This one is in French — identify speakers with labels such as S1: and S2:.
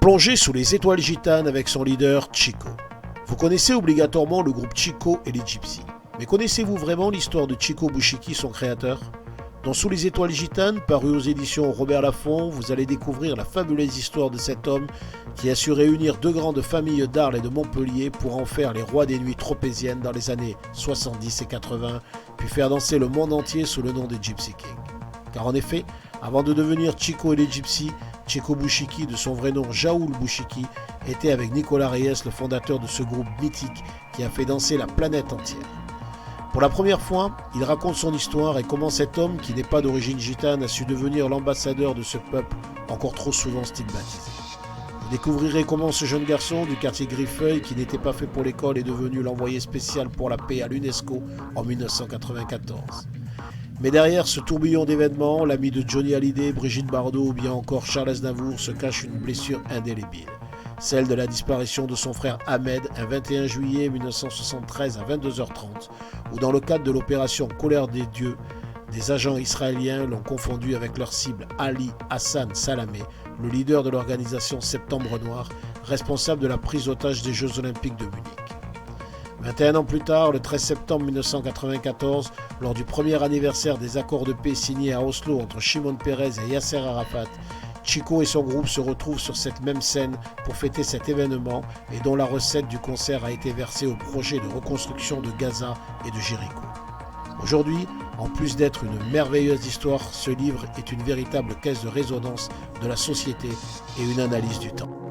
S1: Plongez sous les étoiles gitanes avec son leader Chico. Vous connaissez obligatoirement le groupe Chico et les Gypsies. Mais connaissez-vous vraiment l'histoire de Chico Bouchiki, son créateur ? Dans Sous les étoiles gitanes, paru aux éditions Robert Laffont, vous allez découvrir la fabuleuse histoire de cet homme qui a su réunir deux grandes familles d'Arles et de Montpellier pour en faire les rois des nuits tropéziennes dans les années 70 et 80, puis faire danser le monde entier sous le nom des Gypsy Kings. Car en effet, avant de devenir Chico et les Gypsies, Chico Bouchiki, de son vrai nom Jaoul Bouchiki, était avec Nicolas Reyes, le fondateur de ce groupe mythique qui a fait danser la planète entière. Pour la première fois, il raconte son histoire et comment cet homme, qui n'est pas d'origine gitane, a su devenir l'ambassadeur de ce peuple encore trop souvent stigmatisé. Vous découvrirez comment ce jeune garçon du quartier Griffeuil, qui n'était pas fait pour l'école, est devenu l'envoyé spécial pour la paix à l'UNESCO en 1994. Mais derrière ce tourbillon d'événements, l'ami de Johnny Hallyday, Brigitte Bardot ou bien encore Charles Aznavour se cache une blessure indélébile. Celle de la disparition de son frère Ahmed un 21 juillet 1973 à 22h30, où dans le cadre de l'opération Colère des Dieux, des agents israéliens l'ont confondu avec leur cible Ali Hassan Salamé, le leader de l'organisation Septembre Noir, responsable de la prise d'otage des Jeux Olympiques de Munich. 21 ans plus tard, le 13 septembre 1994, lors du premier anniversaire des accords de paix signés à Oslo entre Shimon Peres et Yasser Arafat, Chico et son groupe se retrouvent sur cette même scène pour fêter cet événement et dont la recette du concert a été versée au projet de reconstruction de Gaza et de Jéricho. Aujourd'hui, en plus d'être une merveilleuse histoire, ce livre est une véritable caisse de résonance de la société et une analyse du temps.